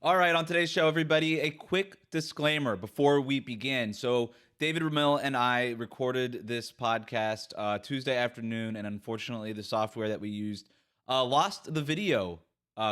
All right, on today's show, everybody, a quick disclaimer before we begin. So, David Ramil and I recorded this podcast Tuesday afternoon, and unfortunately, the software that we used lost the video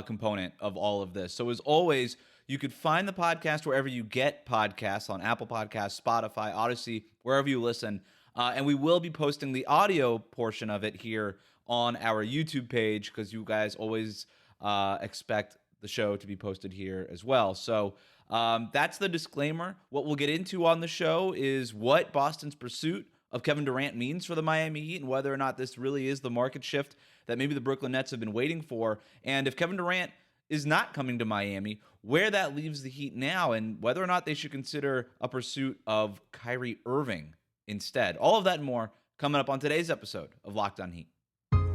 component of all of this. So, as always, you could find the podcast wherever you get podcasts, on Apple Podcasts, Spotify, Odyssey, wherever you listen. And we will be posting the audio portion of it here on our YouTube page because you guys always expect the show to be posted here as well. So that's the disclaimer. What we'll get into on the show is what Boston's pursuit of Kevin Durant means for the Miami Heat and whether or not this really is the market shift that maybe the Brooklyn Nets have been waiting for. And if Kevin Durant is not coming to Miami, where that leaves the Heat now and whether or not they should consider a pursuit of Kyrie Irving instead. All of that and more coming up on today's episode of Locked On Heat.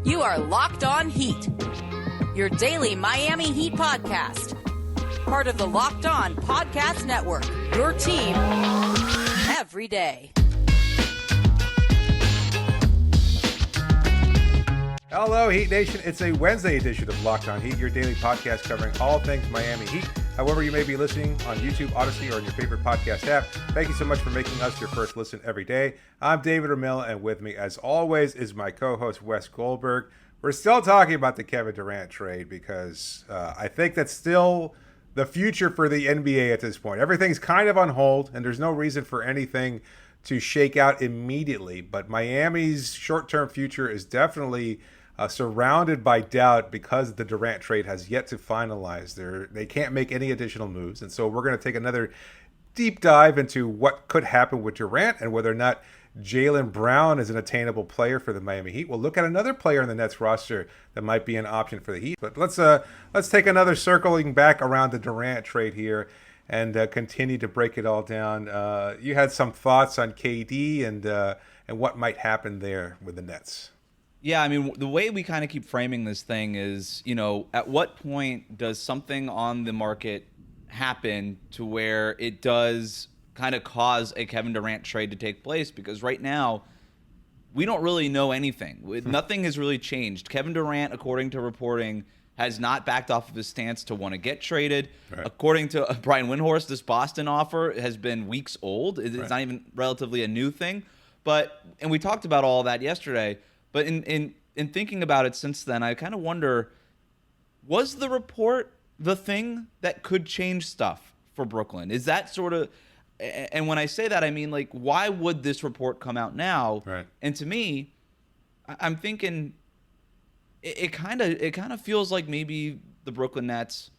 You are Locked On Heat, your daily Miami Heat podcast. Part of the Locked On Podcast Network, your team every day. Hello, Heat Nation. It's a Wednesday edition of Locked On Heat, your daily podcast covering all things Miami Heat. However you may be listening on YouTube, Odyssey, or on your favorite podcast app, thank you so much for making us your first listen every day. I'm David Ramil, and with me, as always, is my co-host, Wes Goldberg. We're still talking about the Kevin Durant trade because I think that's still the future for the NBA at this point. Everything's kind of on hold, and there's no reason for anything to shake out immediately. But Miami's short-term future is definitely surrounded by doubt because the Durant trade has yet to finalize. They can't make any additional moves. And so we're going to take another deep dive into what could happen with Durant and whether or not Jaylen Brown is an attainable player for the Miami Heat. We'll look at another player on the Nets roster that might be an option for the Heat. But let's take another circling back around the Durant trade here and continue to break it all down. You had some thoughts on KD and what might happen there with the Nets. Yeah, I mean, the way we kind of keep framing this thing is, at what point does something on the market happen to where it does kind of cause a Kevin Durant trade to take place? Because right now, we don't really know anything. Nothing has really changed. Kevin Durant, according to reporting, has not backed off of his stance to want to get traded. Right. According to Brian Windhorst, this Boston offer has been weeks old. It's not even relatively a new thing. And we talked about all that yesterday. But in thinking about it since then, I kind of wonder, was the report the thing that could change stuff for Brooklyn? Is that sort of, and when I say that, I mean, like, why would this report come out now? Right. And to me, I'm thinking it kind of feels like maybe the Brooklyn Nets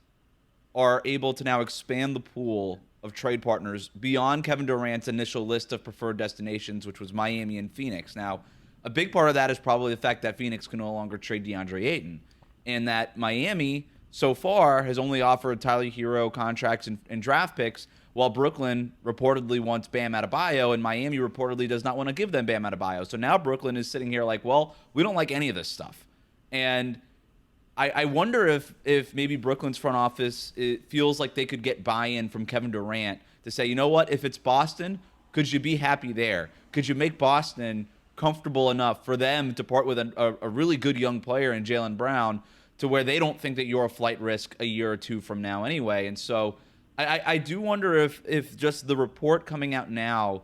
are able to now expand the pool of trade partners beyond Kevin Durant's initial list of preferred destinations, which was Miami and Phoenix. Now, a big part of that is probably the fact that Phoenix can no longer trade DeAndre Ayton, and that Miami so far has only offered Tyler Herro contracts and draft picks, while Brooklyn reportedly wants Bam Adebayo, and Miami reportedly does not want to give them Bam Adebayo. So now Brooklyn is sitting here like, well, we don't like any of this stuff. And I wonder if maybe Brooklyn's front office, it feels like they could get buy-in from Kevin Durant to say, you know what, if it's Boston, could you be happy there? Could you make Boston comfortable enough for them to part with a really good young player in Jaylen Brown to where they don't think that you're a flight risk a year or two from now anyway? And so I do wonder if just the report coming out now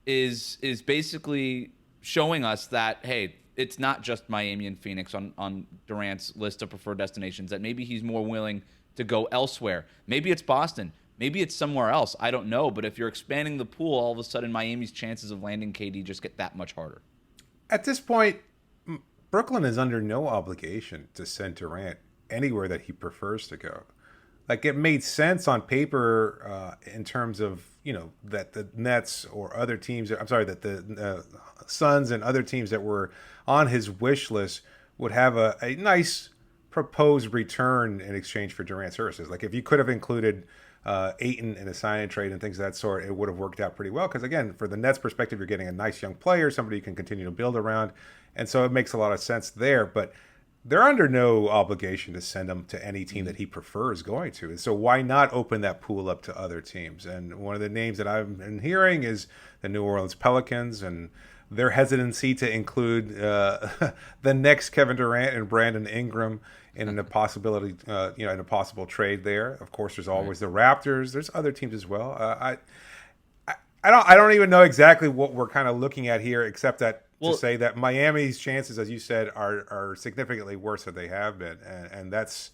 is basically showing us that, hey, it's not just Miami and Phoenix on Durant's list of preferred destinations, that maybe he's more willing to go elsewhere. Maybe it's Boston. Maybe it's somewhere else. I don't know. But if you're expanding the pool, all of a sudden Miami's chances of landing KD just get that much harder. At this point, Brooklyn is under no obligation to send Durant anywhere that he prefers to go. Like, it made sense on paper in terms of, that the Nets or other teams, that the Suns and other teams that were on his wish list would have a nice proposed return in exchange for Durant services. Like, if you could have included Ayton in a sign-and trade and things of that sort, it would have worked out pretty well. Because, again, for the Nets' perspective, you're getting a nice young player, somebody you can continue to build around. And so it makes a lot of sense there. But they're under no obligation to send him to any team that he prefers going to. And so why not open that pool up to other teams? And one of the names that I've been hearing is the New Orleans Pelicans. And their hesitancy to include the next Kevin Durant and Brandon Ingram in a possibility, in a possible trade there. Of course, there's always the Raptors. There's other teams as well. I don't even know exactly what we're kind of looking at here, except that to say that Miami's chances, as you said, are significantly worse than they have been, and that's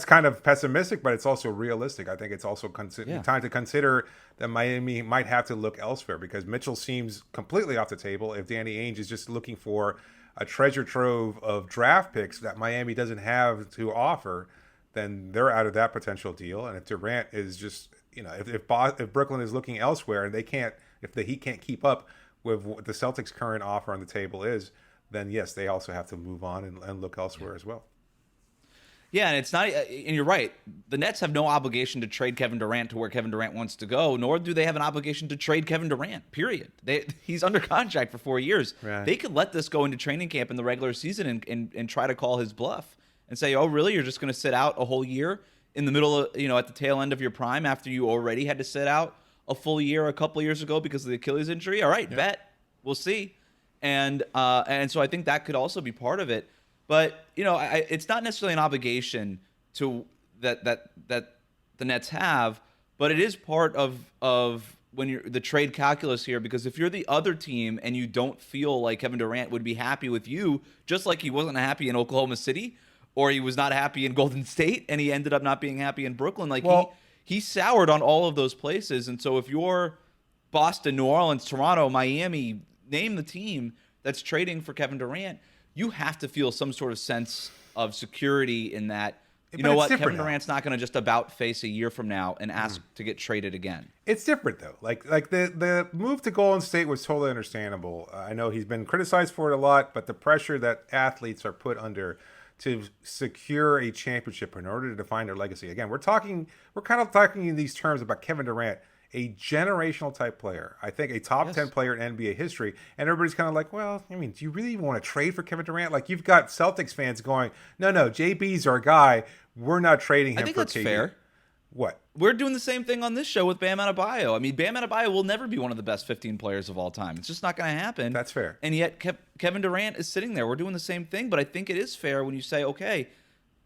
kind of pessimistic, but it's also realistic. I think it's also time to consider that Miami might have to look elsewhere because Mitchell seems completely off the table. If Danny Ainge is just looking for a treasure trove of draft picks that Miami doesn't have to offer, then they're out of that potential deal. And if Durant is just, if Brooklyn is looking elsewhere and if the Heat can't keep up with what the Celtics' current offer on the table is, then yes, they also have to move on and look elsewhere as well. Yeah, and it's not. And you're right. The Nets have no obligation to trade Kevin Durant to where Kevin Durant wants to go, nor do they have an obligation to trade Kevin Durant. Period. He's under contract for 4 years. Right. They could let this go into training camp in the regular season and try to call his bluff and say, "Oh, really? You're just going to sit out a whole year in the middle of, at the tail end of your prime after you already had to sit out a full year a couple of years ago because of the Achilles injury? All right, bet. We'll see." And so I think that could also be part of it. But, it's not necessarily an obligation to that the Nets have, but it is part of when you're the trade calculus here, because if you're the other team and you don't feel like Kevin Durant would be happy with you, just like he wasn't happy in Oklahoma City or he was not happy in Golden State and he ended up not being happy in Brooklyn, he soured on all of those places. And so if you're Boston, New Orleans, Toronto, Miami, name the team that's trading for Kevin Durant, you have to feel some sort of sense of security in that, Kevin Durant's not going to just about face a year from now and ask to get traded again. It's different, though. Like the move to Golden State was totally understandable. I know he's been criticized for it a lot, but the pressure that athletes are put under to secure a championship in order to define their legacy. Again, we're kind of talking in these terms about Kevin Durant, a generational type player. I think a top 10 player in NBA history. And everybody's kind of like, well, do you really even want to trade for Kevin Durant? Like, you've got Celtics fans going, no, JB's our guy. We're not trading him for KD. I think that's fair. What? We're doing the same thing on this show with Bam Adebayo. Bam Adebayo will never be one of the best 15 players of all time. It's just not going to happen. That's fair. And yet Kevin Durant is sitting there. We're doing the same thing, but I think it is fair when you say, okay,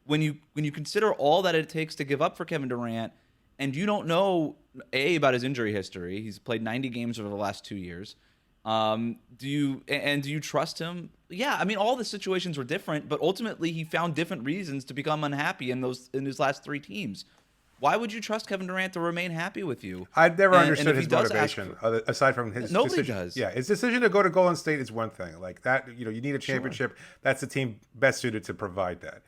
when you consider all that it takes to give up for Kevin Durant, and you don't know, about his injury history. He's played 90 games over the last 2 years. Do you trust him? Yeah, all the situations were different, but ultimately he found different reasons to become unhappy in his last 3 teams. Why would you trust Kevin Durant to remain happy with you? I've never understood his motivation, aside from his nobody decision. Does. Yeah, his decision to go to Golden State is one thing. Like that, you need a championship. Sure. That's the team best suited to provide that.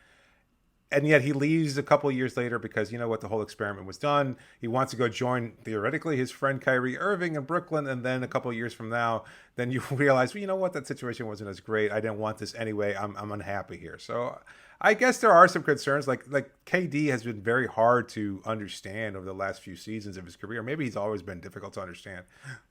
And yet he leaves a couple of years later because, the whole experiment was done. He wants to go join, theoretically, his friend Kyrie Irving in Brooklyn. And then a couple of years from now, then you realize, that situation wasn't as great. I didn't want this anyway. I'm unhappy here. So I guess there are some concerns. Like KD has been very hard to understand over the last few seasons of his career. Maybe he's always been difficult to understand.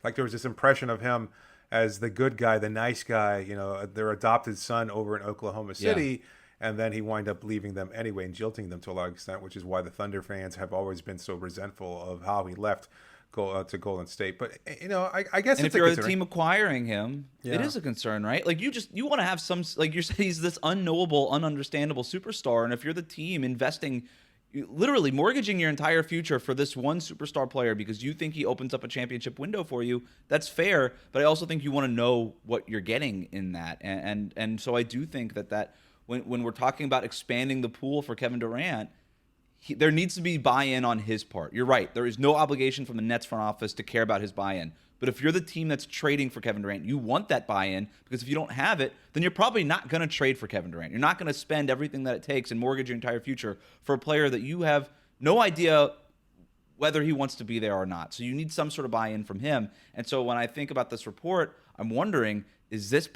Like there was this impression of him as the good guy, the nice guy, their adopted son over in Oklahoma City. Yeah. And then he wound up leaving them anyway and jilting them to a large extent, which is why the Thunder fans have always been so resentful of how he left to Golden State. But, I guess and if you're a team acquiring him, it is a concern, right? Like you want to have some, like you're saying, he's this unknowable, ununderstandable superstar. And if you're the team investing, literally mortgaging your entire future for this one superstar player because you think he opens up a championship window for you, that's fair. But I also think you want to know what you're getting in that. And so I do think that when we're talking about expanding the pool for Kevin Durant, there needs to be buy-in on his part. You're right. There is no obligation from the Nets front office to care about his buy-in. But if you're the team that's trading for Kevin Durant, you want that buy-in, because if you don't have it, then you're probably not going to trade for Kevin Durant. You're not going to spend everything that it takes and mortgage your entire future for a player that you have no idea whether he wants to be there or not. So you need some sort of buy-in from him. And so when I think about this report, I'm wondering, is this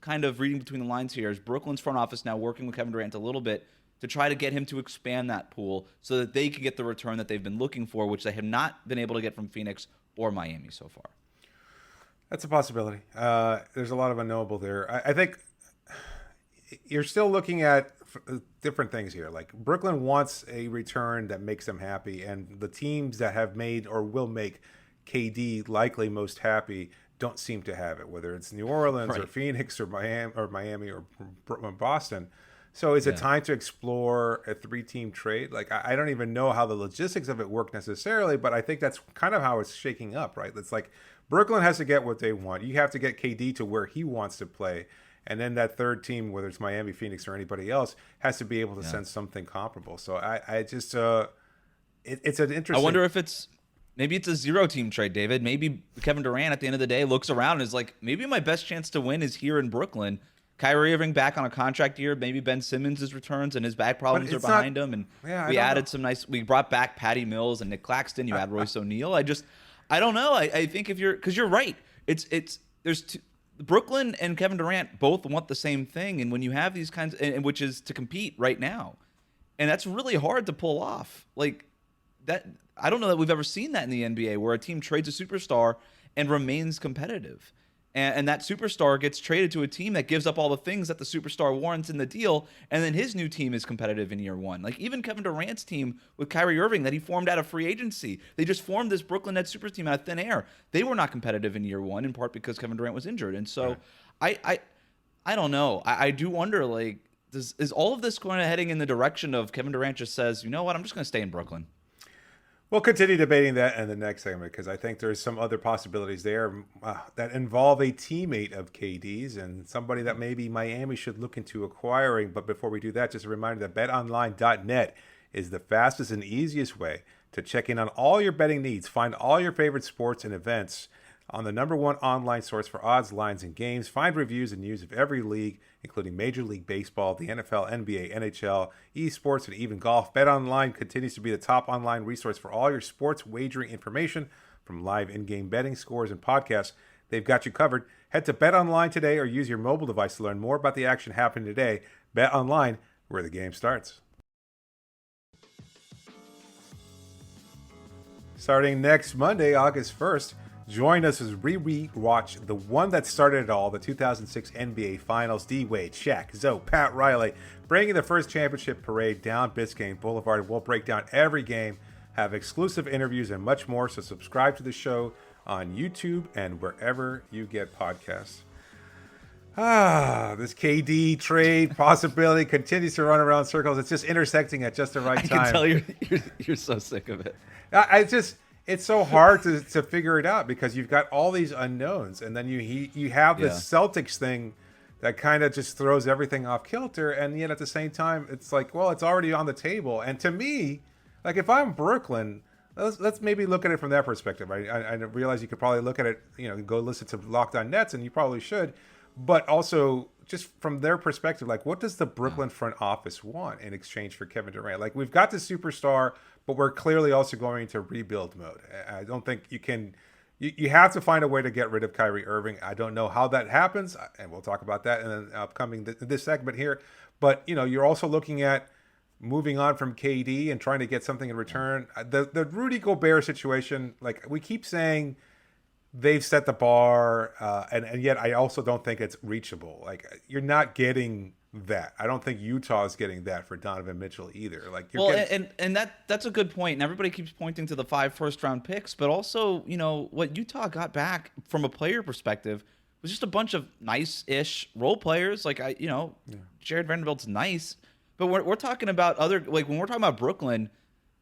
kind of reading between the lines here? Is Brooklyn's front office now working with Kevin Durant a little bit to try to get him to expand that pool so that they can get the return that they've been looking for, which they have not been able to get from Phoenix or Miami so far? That's a possibility. There's a lot of unknowable there. I think you're still looking at different things here. Like Brooklyn wants a return that makes them happy, and the teams that have made or will make KD likely most happy don't seem to have it, whether it's New Orleans or Right. Phoenix or Miami or Boston. So is it time to explore a 3-team trade? Like, I don't even know how the logistics of it work necessarily, but I think that's kind of how it's shaking up, right? It's like Brooklyn has to get what they want. You have to get KD to where he wants to play. And then that third team, whether it's Miami, Phoenix, or anybody else, has to be able to send something comparable. So I just, it's an interesting. I wonder if maybe it's a 0-team trade, David. Maybe Kevin Durant at the end of the day looks around and is like, maybe my best chance to win is here in Brooklyn. Kyrie Irving back on a contract year. Maybe Ben Simmons returns and his back problems are behind him. And we added we brought back Patty Mills and Nick Claxton. You had Royce O'Neal. I don't know. I think because you're right. There's Brooklyn and Kevin Durant both want the same thing. And when you have these kinds, which is to compete right now, and that's really hard to pull off. Like that, I don't know that we've ever seen that in the NBA where a team trades a superstar and remains competitive. And that superstar gets traded to a team that gives up all the things that the superstar warrants in the deal, and then his new team is competitive in year one. Like even Kevin Durant's team with Kyrie Irving that he formed out of free agency, they just formed this Brooklyn Nets super team out of thin air. They were not competitive in year one, in part because Kevin Durant was injured. And so I don't know. I do wonder, like, is all of this heading in the direction of Kevin Durant just says, you know what, I'm just going to stay in Brooklyn? We'll continue debating that in the next segment because I think there's some other possibilities there that involve a teammate of KD's and somebody that maybe Miami should look into acquiring. But before we do that, just a reminder that BetOnline.net is the fastest and easiest way to check in on all your betting needs. Find all your favorite sports and events on the #1 online source for odds, lines, and games. Find reviews and news of every league, including Major League Baseball, the NFL, NBA, NHL, esports, and even golf. BetOnline continues to be the top online resource for all your sports wagering information, from live in-game betting, scores, and podcasts. They've got you covered. Head to BetOnline today or use your mobile device to learn more about the action happening today. BetOnline, where the game starts. Starting next Monday, August 1st, join us as we rewatch the one that started it all, the 2006 NBA Finals. D-Wade, Shaq, Zoe, Pat Riley, bringing the first championship parade down Biscayne Boulevard. We'll break down every game, have exclusive interviews, and much more. So subscribe to the show on YouTube and wherever you get podcasts. This KD trade possibility continues to run around circles. It's just intersecting at just the right time. I can tell you're so sick of it. It's so hard to figure it out because you've got all these unknowns, and then you have this Celtics thing that kind of just throws everything off kilter, and yet at the same time, it's like, well, it's already on the table. And to me, like if I'm Brooklyn, let's maybe look at it from that perspective. I realize you could probably look at it, go listen to Locked On Nets, and you probably should, but also just from their perspective, like what does the Brooklyn front office want in exchange for Kevin Durant? Like we've got the superstar, but we're clearly also going into rebuild mode. I don't think you can. You have to find a way to get rid of Kyrie Irving. I don't know how that happens, and we'll talk about that in the upcoming this segment here. But you're also looking at moving on from KD and trying to get something in return. The Rudy Gobert situation, like we keep saying, they've set the bar, and yet I also don't think it's reachable. Like you're not getting that. I don't think Utah is getting that for Donovan Mitchell either. Like and that's a good point. And everybody keeps pointing to the 5 first-round picks, but also what Utah got back from a player perspective was just a bunch of nice-ish role players. Like Jared Vanderbilt's nice, but we're talking about when we're talking about Brooklyn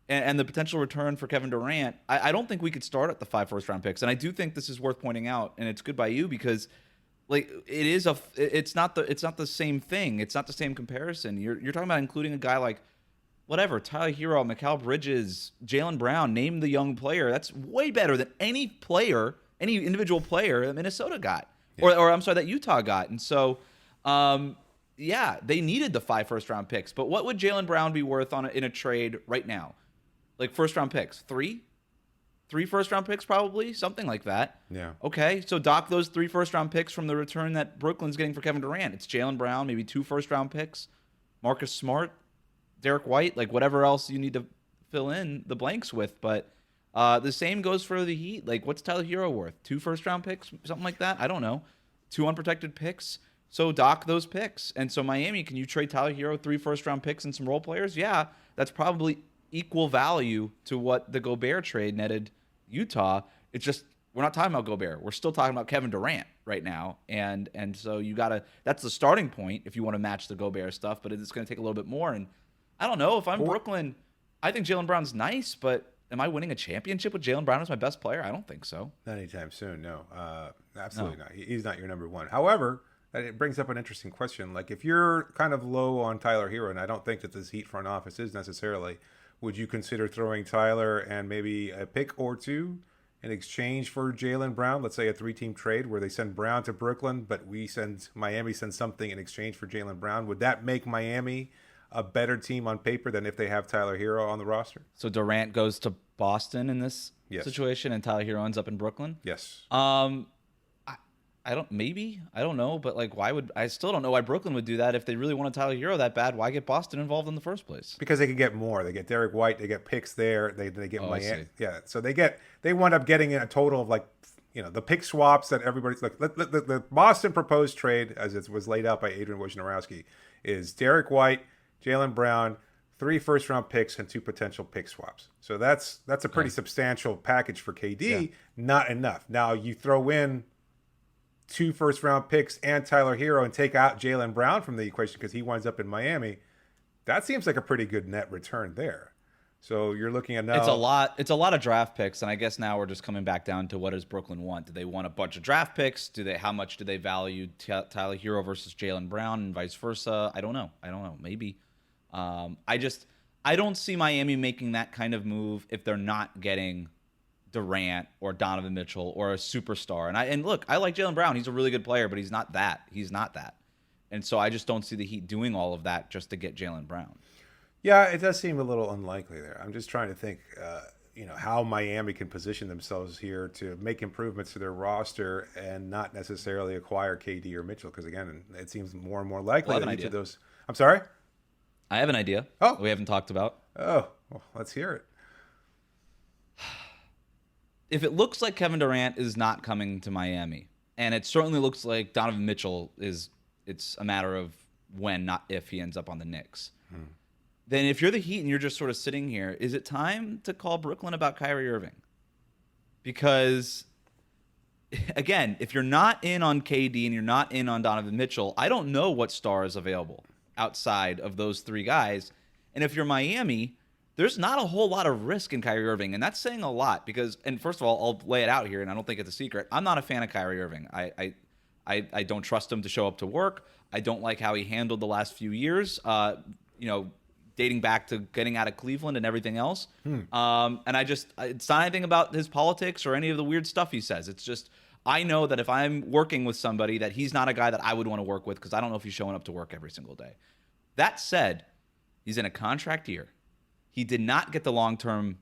and the potential return for Kevin Durant, I don't think we could start at the 5 first-round picks. And I do think this is worth pointing out, and it's good by you because it's not the same thing. It's not the same comparison. You're talking about including a guy like Tyler Herro, Mikal Bridges, Jaylen Brown, name the young player. That's way better than any individual player that Minnesota got, or I'm sorry, that Utah got. And so, they needed the 5 first-round picks. But what would Jaylen Brown be worth in a trade right now? Like first-round picks, 3 first-round picks, probably something like that. Yeah. Okay, so dock those 3 first-round picks from the return that Brooklyn's getting for Kevin Durant. It's Jaylen Brown, maybe 2 first-round picks, Marcus Smart, Derek White, like whatever else you need to fill in the blanks with. But the same goes for the Heat. Like what's Tyler Herro worth? 2 first-round picks, something like that. I don't know. 2 unprotected picks. So dock those picks. And so Miami, can you trade Tyler Herro 3 first-round picks and some role players? Yeah, that's probably equal value to what the Gobert trade netted Utah. It's just we're not talking about Gobert. We're still talking about Kevin Durant right now. And so you got to – that's the starting point if you want to match the Gobert stuff, but it's going to take a little bit more. And I don't know. If I'm Brooklyn, I think Jaylen Brown's nice, but am I winning a championship with Jaylen Brown as my best player? I don't think so. Not anytime soon, no. Absolutely not. He's not your number one. However, it brings up an interesting question. Like, if you're kind of low on Tyler Herro, and I don't think that this Heat front office is necessarily, would you consider throwing Tyler and maybe a pick or two in exchange for Jaylen Brown? Let's say a 3-team trade where they send Brown to Brooklyn, but Miami sends something in exchange for Jaylen Brown. Would that make Miami a better team on paper than if they have Tyler Herro on the roster? So Durant goes to Boston in this situation, and Tyler Herro ends up in Brooklyn? Yes. I don't know, but like, I still don't know why Brooklyn would do that. If they really wanted Tyler Herro that bad, why get Boston involved in the first place? Because they could get more. They get Derek White, they get picks there, they get Miami. Yeah, so they wind up getting a total of like, the pick swaps that everybody's like. The Boston proposed trade, as it was laid out by Adrian Wojnarowski, is Derek White, Jaylen Brown, 3 first-round picks, and 2 potential pick swaps. So that's a pretty substantial package for KD. Yeah. Not enough. Now you throw in 2 first-round picks and Tyler Herro and take out Jaylen Brown from the equation because he winds up in Miami. That seems like a pretty good net return there. So you're looking at now. It's a lot of draft picks, and I guess now we're just coming back down to, what does Brooklyn want? Do they want a bunch of draft picks? How much do they value Tyler Herro versus Jaylen Brown and vice versa? I don't know. Maybe. I don't see Miami making that kind of move if they're not getting Durant or Donovan Mitchell or a superstar. And look, I like Jaylen Brown. He's a really good player, but he's not that. And so I just don't see the Heat doing all of that just to get Jaylen Brown. Yeah, it does seem a little unlikely there. I'm just trying to think, how Miami can position themselves here to make improvements to their roster and not necessarily acquire KD or Mitchell. Because again, it seems more and more likely that each of those. I'm sorry. I have an idea. We haven't talked about. Oh, well, let's hear it. If it looks like Kevin Durant is not coming to Miami, and it certainly looks like Donovan Mitchell it's a matter of when, not if, he ends up on the Knicks. Then if you're the Heat and you're just sort of sitting here, is it time to call Brooklyn about Kyrie Irving? Because, again, if you're not in on KD and you're not in on Donovan Mitchell, I don't know what star is available outside of those 3 guys. And if you're Miami, there's not a whole lot of risk in Kyrie Irving, and that's saying a lot because, and first of all, I'll lay it out here, and I don't think it's a secret. I'm not a fan of Kyrie Irving. I don't trust him to show up to work. I don't like how he handled the last few years, dating back to getting out of Cleveland and everything else. And it's not anything about his politics or any of the weird stuff he says. It's just, I know that if I'm working with somebody, that he's not a guy that I would want to work with because I don't know if he's showing up to work every single day. That said, he's in a contract year. He did not get the long-term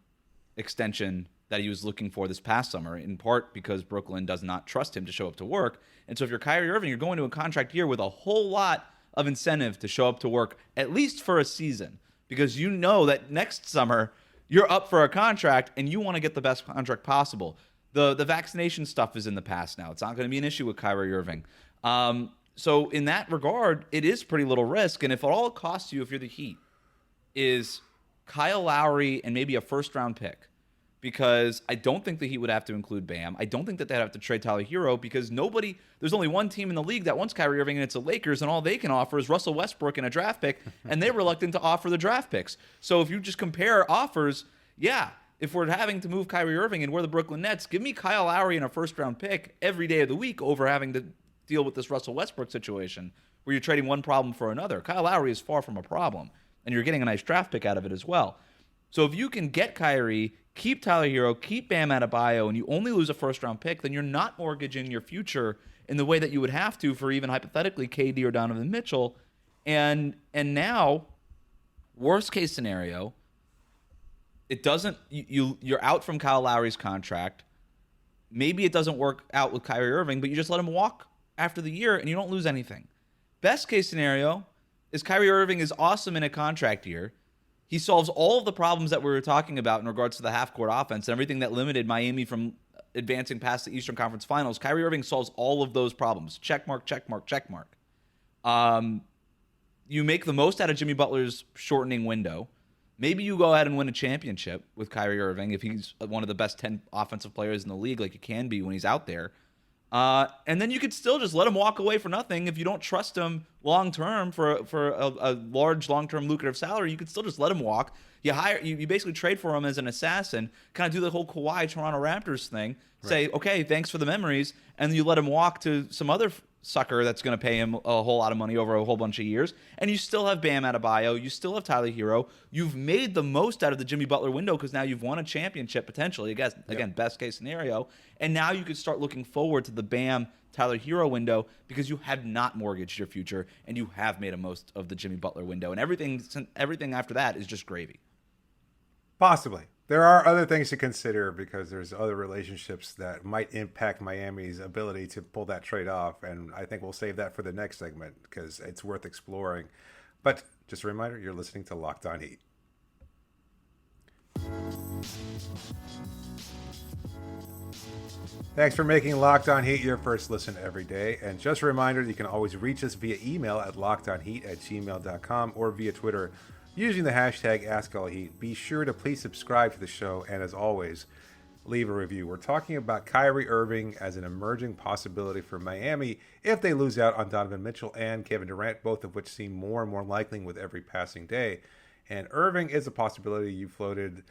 extension that he was looking for this past summer, in part because Brooklyn does not trust him to show up to work. And so if you're Kyrie Irving, you're going to a contract year with a whole lot of incentive to show up to work, at least for a season, because you know that next summer you're up for a contract and you want to get the best contract possible. The vaccination stuff is in the past now. It's not going to be an issue with Kyrie Irving. So in that regard, it is pretty little risk. And if all it costs you, if you're the Heat, is Kyle Lowry and maybe a first-round pick, because I don't think the Heat would have to include Bam. I don't think that they'd have to trade Tyler Herro because there's only one team in the league that wants Kyrie Irving, and it's the Lakers, and all they can offer is Russell Westbrook and a draft pick, and they're reluctant to offer the draft picks. So if you just compare offers, if we're having to move Kyrie Irving and we're the Brooklyn Nets, give me Kyle Lowry and a first-round pick every day of the week over having to deal with this Russell Westbrook situation where you're trading one problem for another. Kyle Lowry is far from a problem, and you're getting a nice draft pick out of it as well. So if you can get Kyrie, keep Tyler Herro, keep Bam Adebayo, and you only lose a first-round pick, then you're not mortgaging your future in the way that you would have to for even hypothetically KD or Donovan Mitchell. And now, worst case scenario, it doesn't. You're out from Kyle Lowry's contract. Maybe it doesn't work out with Kyrie Irving, but you just let him walk after the year and you don't lose anything. Best case scenario is Kyrie Irving is awesome in a contract year. He solves all of the problems that we were talking about in regards to the half-court offense and everything that limited Miami from advancing past the Eastern Conference Finals. Kyrie Irving solves all of those problems. Check mark, check mark, check mark. You make the most out of Jimmy Butler's shortening window. Maybe you go ahead and win a championship with Kyrie Irving if he's one of the best 10 offensive players in the league, like he can be when he's out there. And then you could still just let him walk away for nothing. If you don't trust him long-term for a large, long-term lucrative salary, you could still just let him walk. You basically trade for him as an assassin, kind of do the whole Kawhi Toronto Raptors thing. Say, okay, thanks for the memories, and you let him walk to some other sucker that's going to pay him a whole lot of money over a whole bunch of years, and you still have Bam Adebayo, you still have Tyler Herro. You've made the most out of the Jimmy Butler window because now you've won a championship potentially, I guess, again, best case scenario, and now you could start looking forward to the Bam Tyler Herro window because you have not mortgaged your future and you have made a most of the Jimmy Butler window, and everything after that is just gravy. Possibly. There are other things to consider because there's other relationships that might impact Miami's ability to pull that trade off. And I think we'll save that for the next segment because it's worth exploring. But just a reminder, you're listening to Locked On Heat. Thanks for making Locked On Heat your first listen every day. And just a reminder, you can always reach us via email at lockedonheat@gmail.com or via Twitter using the hashtag AskAllHeat. Be sure to please subscribe to the show, and as always, leave a review. We're talking about Kyrie Irving as an emerging possibility for Miami if they lose out on Donovan Mitchell and Kevin Durant, both of which seem more and more likely with every passing day. And Irving is a possibility. You floated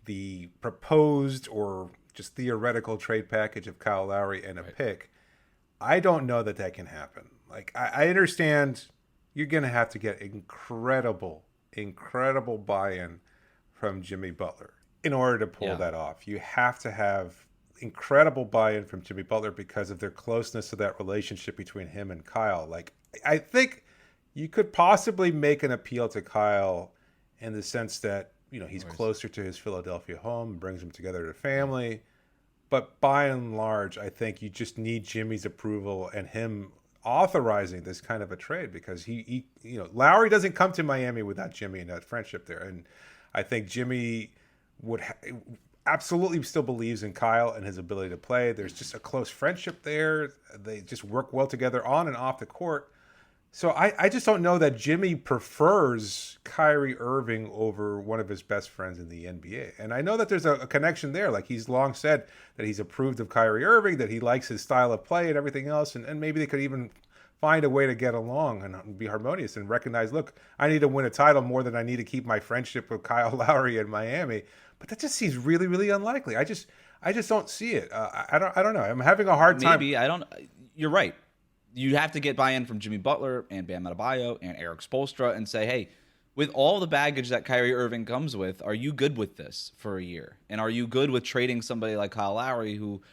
the proposed or just theoretical trade package of Kyle Lowry and a pick. I don't know that can happen. Like, I understand you're going to have to get incredible buy-in from Jimmy Butler in order to pull that off. You have to have incredible buy-in from Jimmy Butler because of their closeness to that relationship between him and Kyle. Like, I think you could possibly make an appeal to Kyle in the sense that, you know, he's closer to his Philadelphia home, brings him together to family. But by and large, I think you just need Jimmy's approval and him authorizing this kind of a trade because he Lowry doesn't come to Miami without Jimmy and that friendship there. And I think Jimmy would absolutely still believes in Kyle and his ability to play. There's just a close friendship there. They just work well together on and off the court. So I just don't know that Jimmy prefers Kyrie Irving over one of his best friends in the NBA. And I know that there's a connection there. Like, he's long said that he's approved of Kyrie Irving, that he likes his style of play and everything else. And maybe they could even find a way to get along and be harmonious and recognize, look, I need to win a title more than I need to keep my friendship with Kyle Lowry in Miami. But that just seems really, really unlikely. I just don't see it. I don't know. I'm having a hard time. You're right. You have to get buy-in from Jimmy Butler and Bam Adebayo and Eric Spoelstra and say, hey, with all the baggage that Kyrie Irving comes with, are you good with this for a year? And are you good with trading somebody like Kyle Lowry who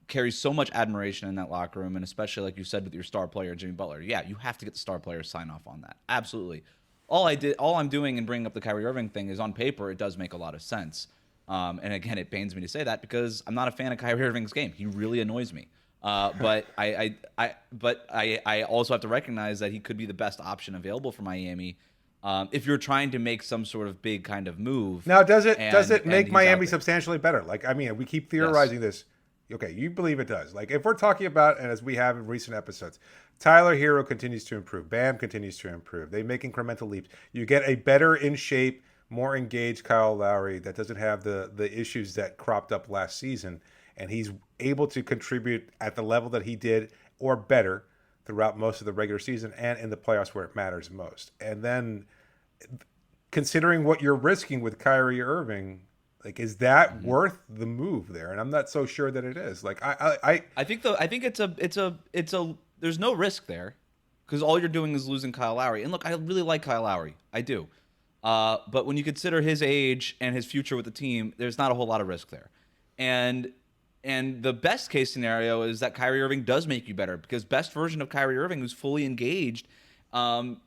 carries so much admiration in that locker room, and especially, like you said, with your star player, Jimmy Butler? Yeah, you have to get the star player sign off on that. Absolutely. All I'm doing in bringing up the Kyrie Irving thing is on paper, it does make a lot of sense. And again, it pains me to say that because I'm not a fan of Kyrie Irving's game. He really annoys me. But I also have to recognize that he could be the best option available for Miami if you're trying to make some sort of big kind of move. Now, does it make Miami substantially better? Like, I mean, we keep theorizing this. Okay, you believe it does. Like, if we're talking about, and as we have in recent episodes, Tyler Herro continues to improve. Bam continues to improve. They make incremental leaps. You get a better in shape, more engaged Kyle Lowry that doesn't have the issues that cropped up last season. And he's able to contribute at the level that he did or better throughout most of the regular season and in the playoffs where it matters most. And then considering what you're risking with Kyrie Irving, like, is that worth the move there? And I'm not so sure that it is. Like, I think it's a there's no risk there because all you're doing is losing Kyle Lowry. And look, I really like Kyle Lowry. I do. But when you consider his age and his future with the team, there's not a whole lot of risk there. And the best case scenario is that Kyrie Irving does make you better because best version of Kyrie Irving, who's fully engaged,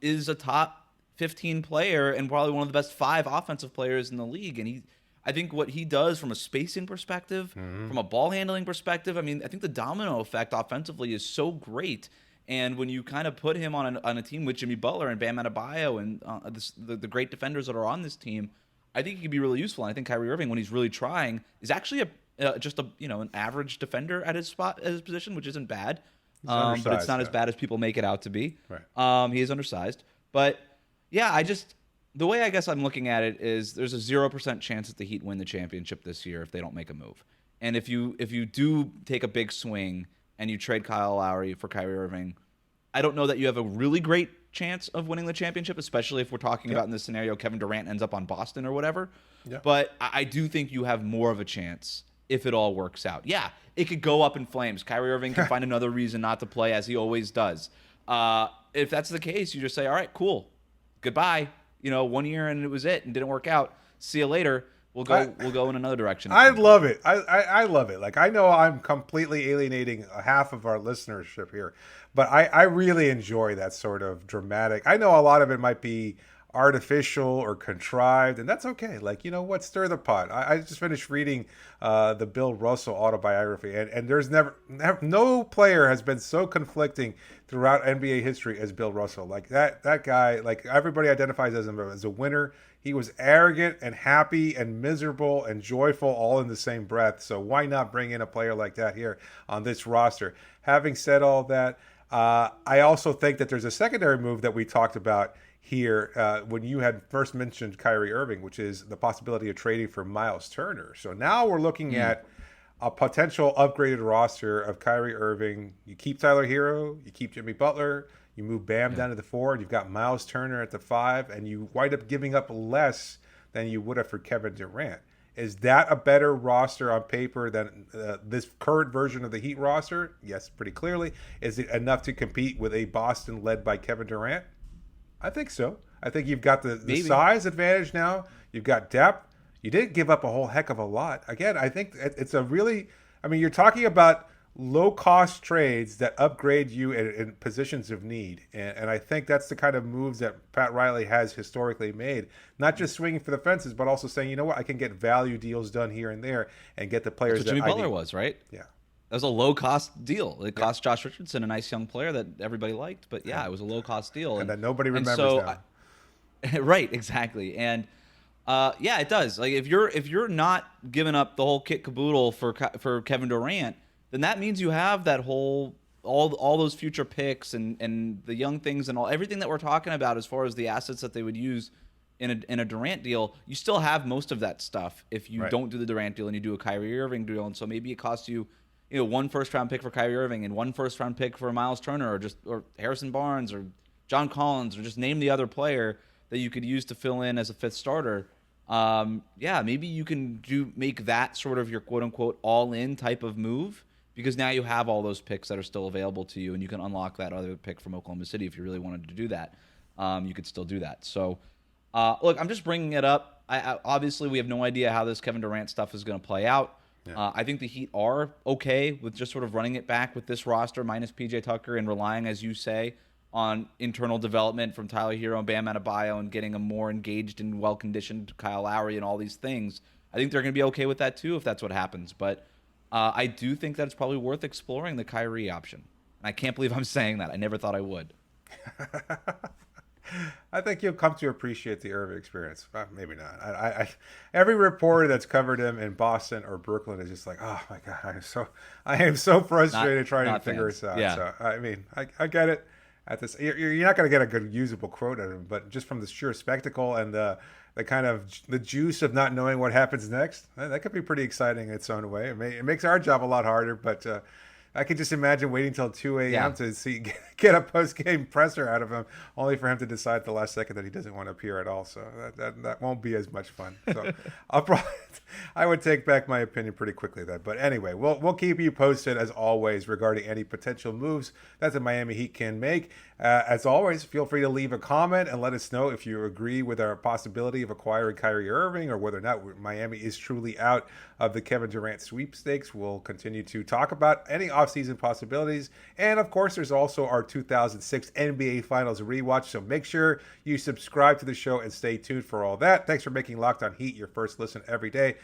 is a top 15 player and probably one of the best 5 offensive players in the league. And I think what he does from a spacing perspective, from a ball handling perspective, I mean, I think the domino effect offensively is so great. And when you kind of put him on a team with Jimmy Butler and Bam Adebayo and the great defenders that are on this team, I think he could be really useful. And I think Kyrie Irving, when he's really trying, is actually an average defender at his position, which isn't bad. But it's not as bad as people make it out to be. Right. He is undersized. But yeah, I just The way I guess I'm looking at it is there's a 0% chance that the Heat win the championship this year if they don't make a move. And if you do take a big swing and you trade Kyle Lowry for Kyrie Irving, I don't know that you have a really great chance of winning the championship, especially if we're talking about in this scenario Kevin Durant ends up on Boston or whatever. Yeah. But I do think you have more of a chance if it all works out. Yeah, it could go up in flames. Kyrie Irving can find another reason not to play, as he always does. If that's the case, you just say, all right, cool, goodbye. 1 year and it was it and didn't work out. See you later. We'll go in another direction. I love it. I love it. Like, I know I'm completely alienating half of our listenership here, but I really enjoy that sort of dramatic. I know a lot of it might be artificial or contrived, and that's okay. Like, what, stir the pot. I just finished reading the Bill Russell autobiography, and there's no player has been so conflicting throughout NBA history as Bill Russell. Like, that guy, like, everybody identifies as him as a winner. He was arrogant and happy and miserable and joyful all in the same breath. So why not bring in a player like that here on this roster? Having said all that, I also think that there's a secondary move that we talked about here when you had first mentioned Kyrie Irving, which is the possibility of trading for Miles Turner. So now we're looking at a potential upgraded roster of Kyrie Irving. You keep Tyler Herro, you keep Jimmy Butler, you move Bam down to the 4, and you've got Miles Turner at the 5, and you wind up giving up less than you would have for Kevin Durant. Is that a better roster on paper than this current version of the Heat roster? Yes, pretty clearly. Is it enough to compete with a Boston led by Kevin Durant? I think so. I think you've got the size advantage now. You've got depth. You didn't give up a whole heck of a lot. Again, I think it's a really, you're talking about low-cost trades that upgrade you in positions of need. And I think that's the kind of moves that Pat Riley has historically made. Not just swinging for the fences, but also saying, you know what, I can get value deals done here and there and get the players that's what Jimmy Butler was, right? Yeah. That was a low-cost deal. It cost Josh Richardson, a nice young player that everybody liked. But, it was a low-cost deal. And that nobody remembers now. Right, exactly. And, it does. Like, if you're not giving up the whole kit caboodle for Kevin Durant, then that means you have that whole all those future picks and the young things and everything that we're talking about as far as the assets that they would use in a Durant deal. You still have most of that stuff if you don't do the Durant deal and you do a Kyrie Irving deal. And so maybe it costs you, one first-round pick for Kyrie Irving and one first-round pick for Miles Turner or Harrison Barnes or John Collins, or just name the other player that you could use to fill in as a fifth starter. Maybe you can make that sort of your quote-unquote all-in type of move, because now you have all those picks that are still available to you, and you can unlock that other pick from Oklahoma City if you really wanted to do that. You could still do that. So, look, I'm just bringing it up. Obviously, we have no idea how this Kevin Durant stuff is going to play out. Yeah. I think the Heat are okay with just sort of running it back with this roster minus PJ Tucker and relying, as you say, on internal development from Tyler Herro and Bam Adebayo and getting a more engaged and well-conditioned Kyle Lowry and all these things. I think they're going to be okay with that too if that's what happens. But I do think that it's probably worth exploring the Kyrie option. And I can't believe I'm saying that. I never thought I would. I think you'll come to appreciate the Irving experience. Well, maybe not. I every reporter that's covered him in Boston or Brooklyn is just like, oh my God, I am so frustrated trying to figure this out. Yeah. So I get it. You're not going to get a good usable quote out of him, but just from the sheer spectacle and the kind of the juice of not knowing what happens next, that could be pretty exciting in its own way. It makes our job a lot harder, but I could just imagine waiting till 2 a.m. to get a post-game presser out of him, only for him to decide at the last second that he doesn't want to appear at all. So that won't be as much fun. So I would take back my opinion pretty quickly then. But anyway, we'll keep you posted as always regarding any potential moves that the Miami Heat can make. As always, feel free to leave a comment and let us know if you agree with our possibility of acquiring Kyrie Irving or whether or not Miami is truly out of the Kevin Durant sweepstakes. We'll continue to talk about any offseason possibilities. And of course, there's also our 2006 NBA Finals rewatch. So make sure you subscribe to the show and stay tuned for all that. Thanks for making Locked On Heat your first listen every day.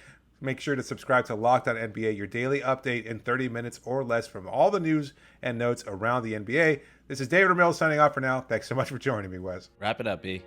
Make sure to subscribe to Locked On NBA, your daily update in 30 minutes or less from all the news and notes around the NBA. This is David Ramil signing off for now. Thanks so much for joining me, Wes. Wrap it up, B.